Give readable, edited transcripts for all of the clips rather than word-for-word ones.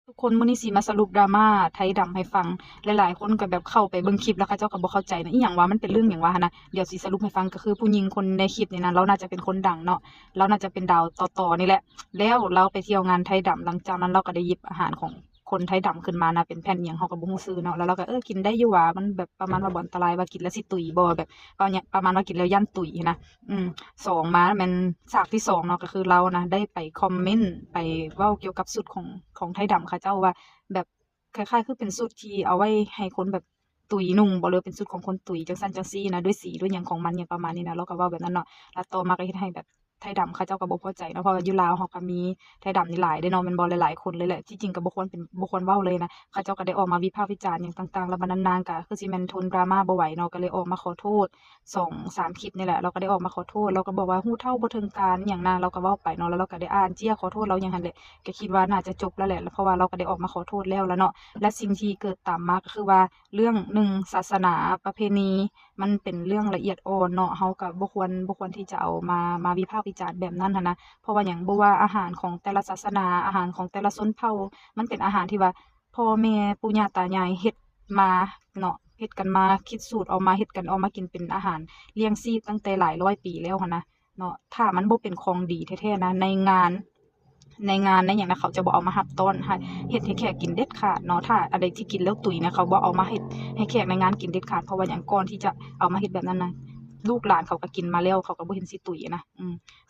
ทุกคนมื้อนี้สิมาสรุปดราม่าไทยดำให้ฟังหลายๆคนก็แบบเข้าไปเบิ่งคลิปแล้วเขาเจ้าก็บ่เข้าใจนะอิหยังวะมันเป็นเรื่องหยังวะหั้นนะเดี๋ยวสิสรุปให้ฟังก็คือผู้หญิงคนในคลิปนี่นะเราน่าจะเป็นคนดังเนาะเราน่าจะเป็นดาวต่อๆนี่แหละแล้วเราไปเที่ยวงานไทยดำหลังจากนั้นเราก็ได้หยิบอาหารของคนไทยดำขึ้นมานะเป็นแผ่นอิหยังเราก็บ่รู้ชื่อเนาะแล้วเราก็กินได้อยู่ว่ามันแบบประมาณว่าบ่อันตรายว่ากินแล้วสิตุยบ่แบบประมาณว่ากินแล้วยันตุยนะสองมาแม่นฉากที่สองเนาะก็คือเรานะได้ไปคอมเมนต์ไปเว้าเกี่ยวกับสุดของไทยดำเขาเจ้าว่า แบบคล้ายๆคือเป็นสูตรที่เอาไว้ให้คนแบบตุ๋ยนุ่งบ่หรือเป็นสูตรของคนตุ๋ยจังซั้นจังซี่นะด้วยสีด้วยหยังของมันหยังประมาณนี้นะเราก็เว้าแบบนั้นเนาะแล้วต่อมาก็เฮ็ดให้แบบไทยดำเขาเจ้าก็บ่พอใจเนาะเพราะว่าอยู่ลาวเขาก็มีไทยดำนี่หลายเด้เนาะแม่นบ่หลายๆคนเลยแหละที่จริงก็บ่ควรเว้าเลยนะเขาเจ้าก็ได้ออกมาวิพากษ์วิจารณ์หยังต่างๆแล้วบัดนั้นนางก็คือสิแม่นทนดราม่าบ่ไหวเนาะก็เลยออกมาขอโทษ2-3คลิปนี่แหละเราก็ได้ออกมาขอโทษเราก็บอกว่ารู้เท่าบ่ถึงการอิหยังนะเราก็เว้าไปเนาะแล้วเราก็ได้อ่านเจียขอโทษเราหยังหั้นแหละ ก็คิดว่าน่าจะจบแล้วแหละเพราะว่าเราก็ได้ออกมาขอโทษแล้วเนาะและสิ่งที่เกิดตามมาก็คือว่าเรื่องหนึ่งศาสนาประเพณีมันเป็นเรื่องละเอียดอ่อนเนาะเราก็บ่ควรที่จะเอามาวิพากษ์วิจารณ์แบบนั้นหั้นนะเพราะว่าหยังบ่ว่าอาหารของแต่ละศาสนาอาหารของแต่ละชนเผ่ามันเป็นอาหารที่ว่าพ่อแม่ปู่ย่าตายายเฮ็ดมาเนาะเฮ็ดกันมาคิดสูตรออกมาเฮ็ดกันออกมากินเป็นอาหารเลี้ยงชีพตั้งแต่หลายร้อยปีแล้วหั้นนะเนาะถ้ามันบ่เป็นของดีแท้ๆนะในงานในหยังนะเขาจะบ่เอามารับต้อนให้เฮ็ดให้แขกกินเด็ดขาดเนาะถ้าอันใดที่กินแล้วตุ๋ยนะเขาบ่เอามาเฮ็ดให้แขกในงานกินเด็ดขาดเพราะว่าหยังก่อนที่จะเอามาเฮ็ดแบบนั้นน่ะลูกหลานเขาก็กินมาแล้วเขาก็บ่เห็นสิตุ๋ยนะ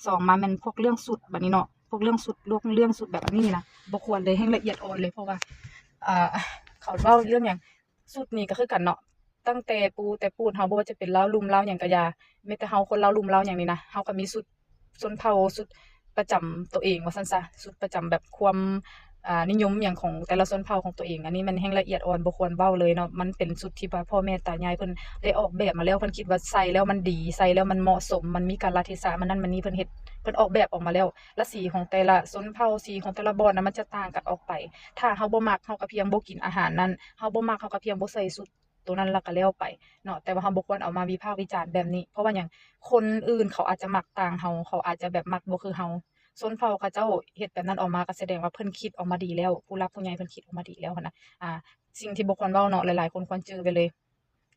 สองมาแม่นพวกเรื่องสูตรบัดนี้เนาะพวกเรื่องสูตรเรื่องสูตรแบบนี้นะบ่ควรเลยแฮ่งละเอียดอ่อนเลยเพราะว่าอ่าเขาเว้าเรื่องหยังสูตรนี้ก็คือกันเนาะตั้งแต่ปู่แต่ปูนเฮาบ่ว่าจะเป็นลาวลุ่มลาวหยังก็อย่าแม้แต่เฮาคนลาวลุ่มลาวหยังนี่นะเฮาก็มีสูตรชนเผ่าสูตร ประจำตัวเองว่าซั่นซะสุดประจำแบบความนิยมหยังของแต่ละชนเผ่าของตัวเองอันนี้มันแฮ่งละเอียดอ่อนบ่ควรเว้าเลยเนาะมันเป็นสุดที่ว่าพ่อแม่ตายายเพิ่นได้ออกแบบมาแล้วเพิ่นคิดว่าใส่แล้วมันดีใส่แล้วมันเหมาะสมมันมีกาลเทศะมันนั่นมันนี่เพิ่นเฮ็ดเพิ่นออกแบบออกมาแล้วและสีของแต่ละชนเผ่าสีของแต่ละบ่อนน่ะมันจะต่างกันออกไปถ้าเฮาบ่มักเฮาก็เพียงบ่กินอาหารนั้นเฮาบ่มักเฮาก็เพียงบ่ใส่สุดตัวนั้นแล้วก็แล้วไปเนาะแต่ว่าเฮาบ่ควรเอามาวิพากษ์วิจารณ์แบบนี้เพราะว่าหยังคนอื่นเขาอาจจะมักต่างเฮาเขาอาจจะแบบมักบ่คือเฮา ชนเผ่าเขาเจ้าเฮ็ดแบบนั้นออกมาก็แสดงว่าเพิ่นคิดออกมาดีแล้วผู้หลักผู้ใหญ่เพิ่นคิดออกมาดีแล้วหั้นนะอ่าสิ่งที่บ่ควรเว้าเนาะหลายๆคนควรจือไว้เลย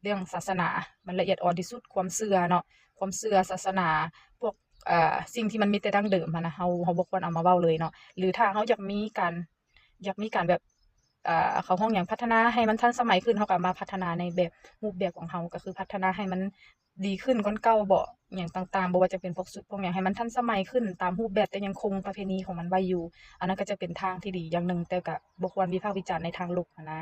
เรื่องศาสนามันละเอียดอ่อนที่สุดความเชื่อเนาะความเชื่อศาสนาพวกสิ่งที่มันมีแต่ดั้งเดิมหั้นนะเราบ่ควรเอามาเว้าเลยเนาะหรือถ้าเราอยากมีการแบบเขาเรียกหยังพัฒนาให้มันทันสมัยขึ้นเราก็มาพัฒนาในแบบรูปแบบของเราก็คือพัฒนาให้มันดีขึ้นกว่าเก่าบ่อิหยังต่างๆบ่ว่าจะเป็นพวกชุดพวกหยังให้มันทันสมัยขึ้นตามรูปแบบแต่ยังคงประเพณีของมันไว้อยู่อันนั้นก็จะเป็นทางที่ดีอย่างหนึ่งแต่ก็บ่ควรวิพากษ์วิจารณ์ในทางลบหั้นนะ